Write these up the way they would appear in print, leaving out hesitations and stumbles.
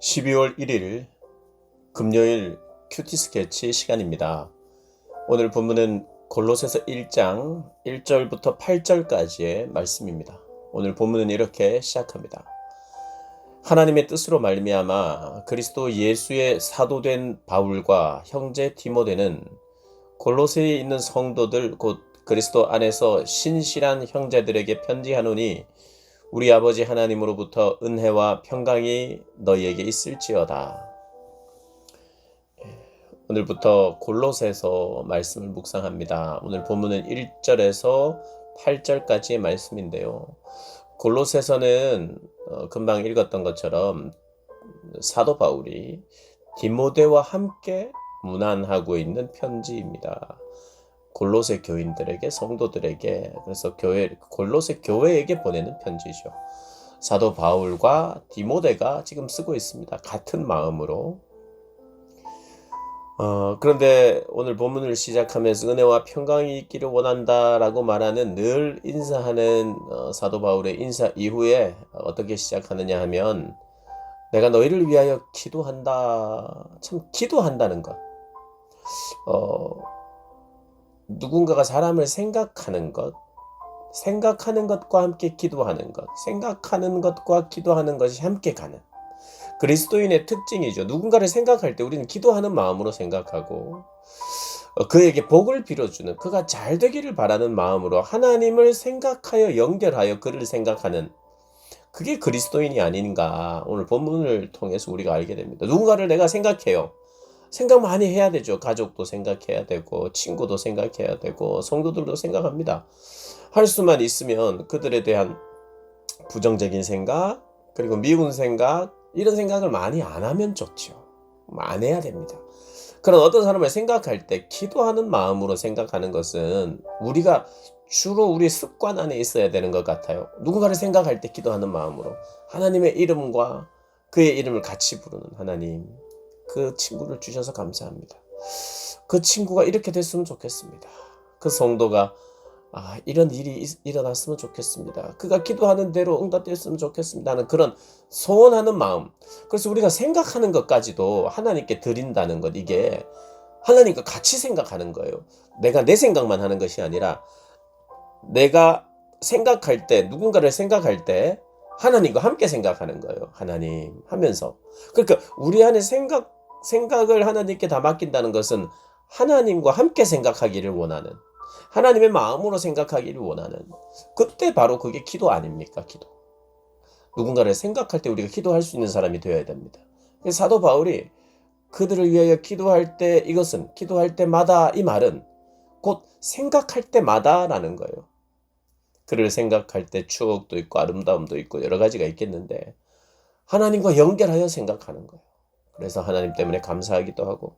12월 1일 금요일 큐티 스케치 시간입니다. 오늘 본문은 골로새서 1장 1절부터 8절까지의 말씀입니다. 오늘 본문은 이렇게 시작합니다. 하나님의 뜻으로 말미암아 그리스도 예수의 사도된 바울과 형제 디모데는 골로새에 있는 성도들 곧 그리스도 안에서 신실한 형제들에게 편지하노니 우리 아버지 하나님으로부터 은혜와 평강이 너희에게 있을지어다. 오늘부터 골로새서 말씀을 묵상합니다. 오늘 본문은 1절에서 8절까지의 말씀인데요. 골로새서는 금방 읽었던 것처럼 사도 바울이 디모데와 함께 문안하고 있는 편지입니다. 골로새 교인들에게, 성도들에게, 그래서 골로새 교회에게 보내는 편지죠. 사도 바울과 디모데가 지금 쓰고 있습니다. 같은 마음으로. 그런데 오늘 본문을 시작하면서 은혜와 평강이 있기를 원한다라고 말하는 늘 인사하는 사도 바울의 인사 이후에 어떻게 시작하느냐 하면 내가 너희를 위하여 기도한다. 참 기도한다는 것. 누군가가 사람을 생각하는 것과 함께 기도하는 것, 생각하는 것과 기도하는 것이 함께 가는 그리스도인의 특징이죠. 누군가를 생각할 때 우리는 기도하는 마음으로 생각하고 그에게 복을 빌어주는, 그가 잘 되기를 바라는 마음으로 하나님을 생각하여 연결하여 그를 생각하는, 그게 그리스도인이 아닌가 오늘 본문을 통해서 우리가 알게 됩니다. 누군가를 내가 생각해요. 생각 많이 해야 되죠. 가족도 생각해야 되고 친구도 생각해야 되고 성도들도 생각합니다. 할 수만 있으면 그들에 대한 부정적인 생각, 그리고 미운 생각, 이런 생각을 많이 안 하면 좋죠. 안 해야 됩니다. 그런 어떤 사람을 생각할 때 기도하는 마음으로 생각하는 것은 우리가 주로 우리 습관 안에 있어야 되는 것 같아요. 누군가를 생각할 때 기도하는 마음으로 하나님의 이름과 그의 이름을 같이 부르는 하나님, 그 친구를 주셔서 감사합니다. 그 친구가 이렇게 됐으면 좋겠습니다. 그 성도가 이런 일이 일어났으면 좋겠습니다. 그가 기도하는 대로 응답됐으면 좋겠습니다 하는 그런 소원하는 마음. 그래서 우리가 생각하는 것까지도 하나님께 드린다는 것, 이게 하나님과 같이 생각하는 거예요. 내가 내 생각만 하는 것이 아니라 내가 생각할 때, 누군가를 생각할 때 하나님과 함께 생각하는 거예요. 하나님 하면서. 그러니까 우리 안에 생각을 하나님께 다 맡긴다는 것은 하나님과 함께 생각하기를 원하는, 하나님의 마음으로 생각하기를 원하는, 그때 바로 그게 기도 아닙니까? 기도. 누군가를 생각할 때 우리가 기도할 수 있는 사람이 되어야 됩니다. 사도 바울이 그들을 위하여 기도할 때, 이것은 기도할 때마다, 이 말은 곧 생각할 때마다라는 거예요. 그를 생각할 때 추억도 있고 아름다움도 있고 여러 가지가 있겠는데 하나님과 연결하여 생각하는 거예요. 그래서 하나님 때문에 감사하기도 하고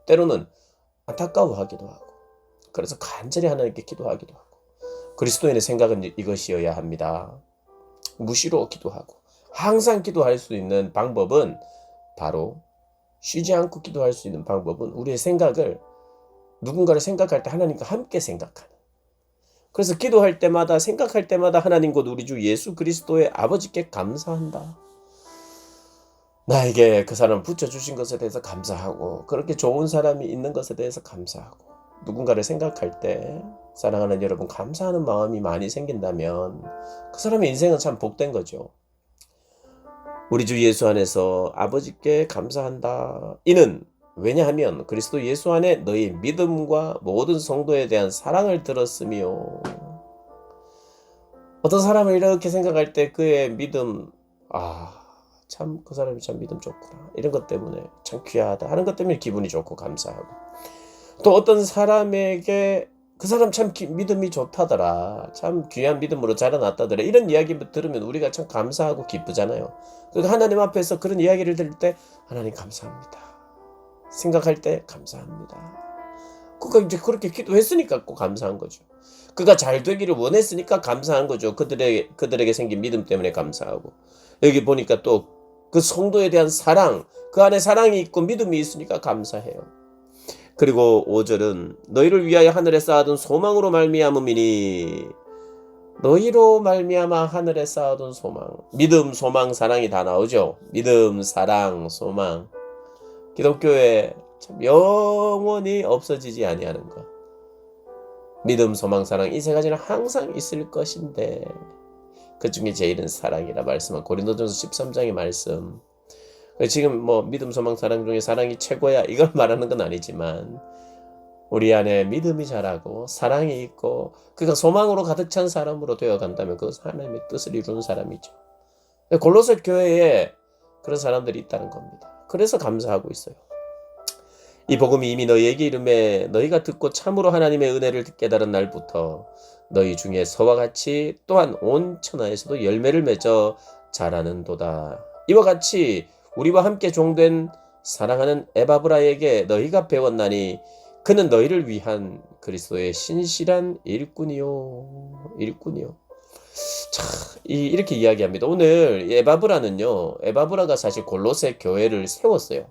때로는 안타까워하기도 하고, 그래서 간절히 하나님께 기도하기도 하고. 그리스도인의 생각은 이것이어야 합니다. 무시로 기도하고 항상 기도할 수 있는 방법은, 바로 쉬지 않고 기도할 수 있는 방법은 우리의 생각을, 누군가를 생각할 때 하나님과 함께 생각하는, 그래서 기도할 때마다, 생각할 때마다 하나님 곧 우리 주 예수 그리스도의 아버지께 감사한다. 나에게 그 사람을 붙여주신 것에 대해서 감사하고, 그렇게 좋은 사람이 있는 것에 대해서 감사하고, 누군가를 생각할 때 사랑하는 여러분, 감사하는 마음이 많이 생긴다면 그 사람의 인생은 참 복된 거죠. 우리 주 예수 안에서 아버지께 감사한다. 이는 왜냐하면 그리스도 예수 안에 너희 믿음과 모든 성도에 대한 사랑을 들었으며. 어떤 사람을 이렇게 생각할 때 그의 믿음, 참 그 사람이 참 믿음 좋구나, 이런 것 때문에 참 귀하다 하는 것 때문에 기분이 좋고 감사하고, 또 어떤 사람에게 그 사람 참 믿음이 좋다더라, 참 귀한 믿음으로 자라났다더라, 이런 이야기 들으면 우리가 참 감사하고 기쁘잖아요. 그러니까 하나님 앞에서 그런 이야기를 들을 때 하나님 감사합니다, 생각할 때 감사합니다. 그가 이제 그렇게 기도했으니까 꼭 감사한 거죠. 그가 잘 되기를 원했으니까 감사한 거죠. 그들에게 생긴 믿음 때문에 감사하고. 여기 보니까 또 그 성도에 대한 사랑, 그 안에 사랑이 있고 믿음이 있으니까 감사해요. 그리고 5절은 너희를 위하여 하늘에 쌓아둔 소망으로 말미암음이니, 너희로 말미암아 하늘에 쌓아둔 소망. 믿음, 소망, 사랑이 다 나오죠. 믿음, 사랑, 소망. 기독교에 참 영원히 없어지지 아니하는 것. 믿음, 소망, 사랑 이 세 가지는 항상 있을 것인데 그 중에 제일은 사랑이라 말씀한 고린도전서 13장의 말씀. 지금 뭐 믿음, 소망, 사랑 중에 사랑이 최고야 이걸 말하는 건 아니지만 우리 안에 믿음이 자라고 사랑이 있고 그가 소망으로 가득 찬 사람으로 되어간다면 그 하나님의 뜻을 이루는 사람이죠. 골로새 교회에 그런 사람들이 있다는 겁니다. 그래서 감사하고 있어요. 이 복음이 이미 너희에게 이름에 너희가 듣고 참으로 하나님의 은혜를 깨달은 날부터 너희 중에 서와 같이 또한 온 천하에서도 열매를 맺어 자라는도다. 이와 같이 우리와 함께 종된 사랑하는 에바브라에게 너희가 배웠나니 그는 너희를 위한 그리스도의 신실한 일꾼이요. 자, 이렇게 이야기합니다. 오늘 에바브라가 사실 골로새 교회를 세웠어요.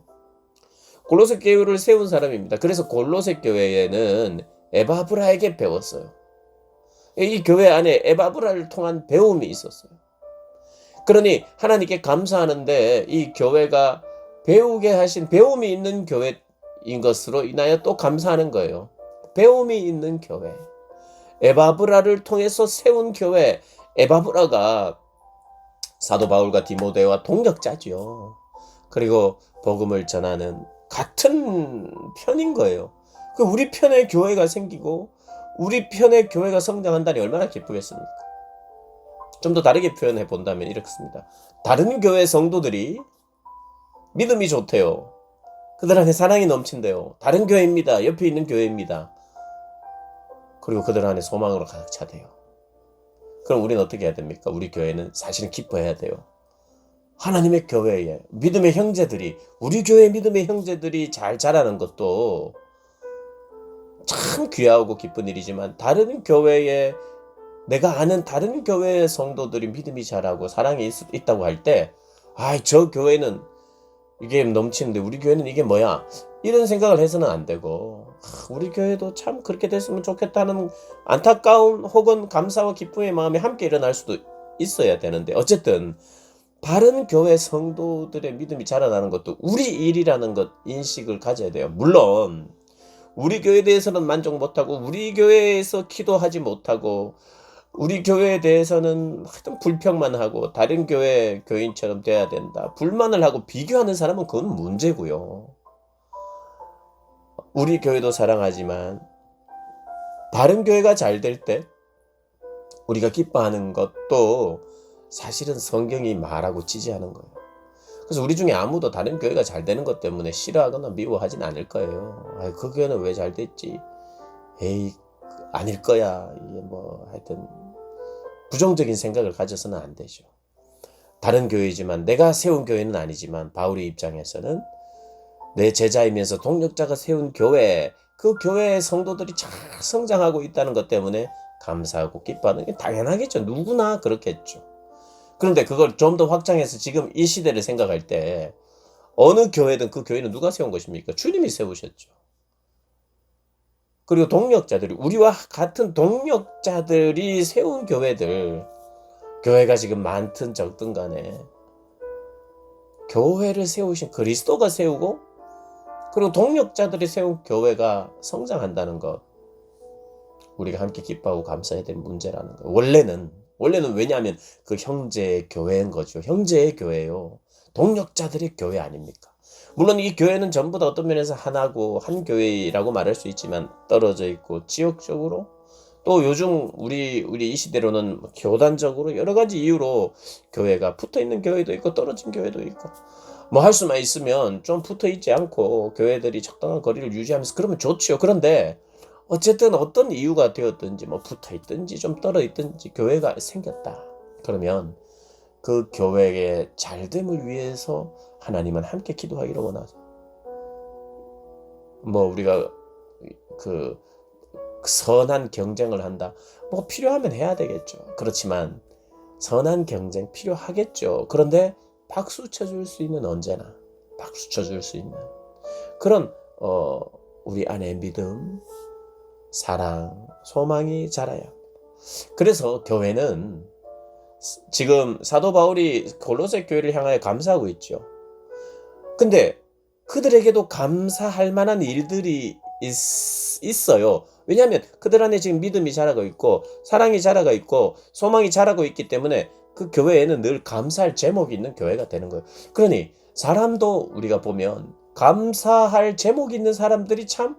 골로새 교회를 세운 사람입니다. 그래서 골로새 교회에는 에바브라에게 배웠어요. 이 교회 안에 에바브라를 통한 배움이 있었어요. 그러니 하나님께 감사하는데 이 교회가 배우게 하신 배움이 있는 교회인 것으로 인하여 또 감사하는 거예요. 배움이 있는 교회. 에바브라를 통해서 세운 교회. 에바브라가 사도 바울과 디모데와 동역자죠. 그리고 복음을 전하는 같은 편인 거예요. 우리 편에 교회가 생기고 우리 편에 교회가 성장한다니 얼마나 기쁘겠습니까? 좀 더 다르게 표현해 본다면 이렇습니다. 다른 교회 성도들이 믿음이 좋대요. 그들 안에 사랑이 넘친대요. 다른 교회입니다. 옆에 있는 교회입니다. 그리고 그들 안에 소망으로 가득 차대요. 그럼 우리는 어떻게 해야 됩니까? 우리 교회는 사실은 기뻐해야 돼요. 하나님의 교회에 믿음의 형제들이 우리 교회 믿음의 형제들이 잘 자라는 것도 참 귀하고 기쁜 일이지만 다른 교회에 내가 아는 다른 교회의 성도들이 믿음이 자라고 사랑이 있다고 할 때 저 교회는 이게 넘치는데 우리 교회는 이게 뭐야? 이런 생각을 해서는 안 되고 우리 교회도 참 그렇게 됐으면 좋겠다는 안타까움 혹은 감사와 기쁨의 마음이 함께 일어날 수도 있어야 되는데 어쨌든 바른 교회 성도들의 믿음이 자라나는 것도 우리 일이라는 것 인식을 가져야 돼요. 물론 우리 교회에 대해서는 만족 못하고 우리 교회에서 기도하지 못하고 우리 교회에 대해서는 하여튼 불평만 하고 다른 교회 교인처럼 돼야 된다. 불만을 하고 비교하는 사람은 그건 문제고요. 우리 교회도 사랑하지만 다른 교회가 잘 될 때 우리가 기뻐하는 것도 사실은 성경이 말하고 지지하는 거예요. 그래서 우리 중에 아무도 다른 교회가 잘 되는 것 때문에 싫어하거나 미워하진 않을 거예요. 그 교회는 왜 잘 됐지? 에이, 아닐 거야. 이게 뭐 하여튼 부정적인 생각을 가져서는 안 되죠. 다른 교회지만 내가 세운 교회는 아니지만 바울의 입장에서는 내 제자이면서 동력자가 세운 교회, 그 교회의 성도들이 잘 성장하고 있다는 것 때문에 감사하고 기뻐하는 게 당연하겠죠. 누구나 그렇겠죠. 그런데 그걸 좀 더 확장해서 지금 이 시대를 생각할 때 어느 교회든 그 교회는 누가 세운 것입니까? 주님이 세우셨죠. 그리고 동력자들이 우리와 같은 동력자들이 세운 교회가 지금 많든 적든 간에 교회를 세우신 그리스도가 세우고 그리고 동력자들이 세운 교회가 성장한다는 것 우리가 함께 기뻐하고 감사해야 될 문제라는 거예요. 원래는 왜냐하면 그 형제의 교회인 거죠. 형제의 교회요. 동력자들의 교회 아닙니까? 물론 이 교회는 전부 다 어떤 면에서 하나고 한 교회라고 말할 수 있지만 떨어져 있고 지역적으로 또 요즘 우리 이 시대로는 교단적으로 여러 가지 이유로 교회가 붙어 있는 교회도 있고 떨어진 교회도 있고 뭐 할 수만 있으면 좀 붙어 있지 않고 교회들이 적당한 거리를 유지하면서 그러면 좋지요. 그런데 어쨌든 어떤 이유가 되었든지 뭐 붙어 있든지 좀 떨어져 있든지 교회가 생겼다. 그러면 그 교회의 잘됨을 위해서 하나님은 함께 기도하기를 원하죠. 뭐 우리가 그 선한 경쟁을 한다. 뭐 필요하면 해야 되겠죠. 그렇지만 선한 경쟁 필요하겠죠. 그런데 박수 쳐줄 수 있는 언제나 박수 쳐줄 수 있는 그런 우리 안에 믿음, 사랑, 소망이 자라야 합니다. 그래서 교회는 지금 사도 바울이 골로새 교회를 향하여 감사하고 있죠. 근데 그들에게도 감사할 만한 일들이 있어요. 왜냐하면 그들 안에 지금 믿음이 자라고 있고 사랑이 자라고 있고 소망이 자라고 있기 때문에 그 교회에는 늘 감사할 제목이 있는 교회가 되는 거예요. 그러니 사람도 우리가 보면 감사할 제목이 있는 사람들이 참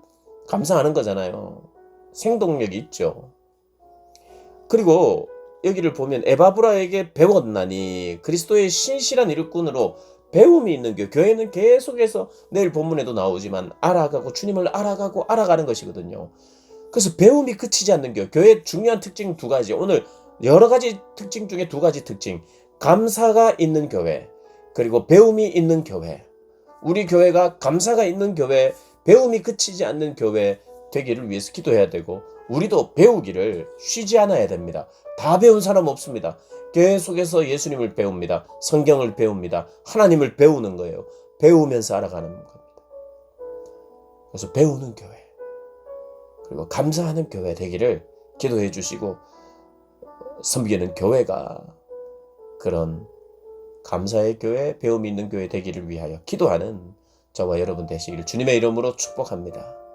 감사하는 거잖아요. 생동력이 있죠. 그리고 여기를 보면 에바브라에게 배웠나니 그리스도의 신실한 일꾼으로 배움이 있는 교회는 계속해서 내일 본문에도 나오지만 알아가고 주님을 알아가고 알아가는 것이거든요. 그래서 배움이 그치지 않는 교회의 중요한 특징 두 가지, 오늘 여러 가지 특징 중에 두 가지 특징, 감사가 있는 교회 그리고 배움이 있는 교회. 우리 교회가 감사가 있는 교회, 배움이 그치지 않는 교회 되기를 위해서 기도해야 되고 우리도 배우기를 쉬지 않아야 됩니다. 다 배운 사람 없습니다. 계속해서 예수님을 배웁니다. 성경을 배웁니다. 하나님을 배우는 거예요. 배우면서 알아가는 겁니다. 그래서 배우는 교회 그리고 감사하는 교회 되기를 기도해 주시고 섬기는 교회가 그런 감사의 교회, 배움이 있는 교회 되기를 위하여 기도하는 저와 여러분 되시기를 주님의 이름으로 축복합니다.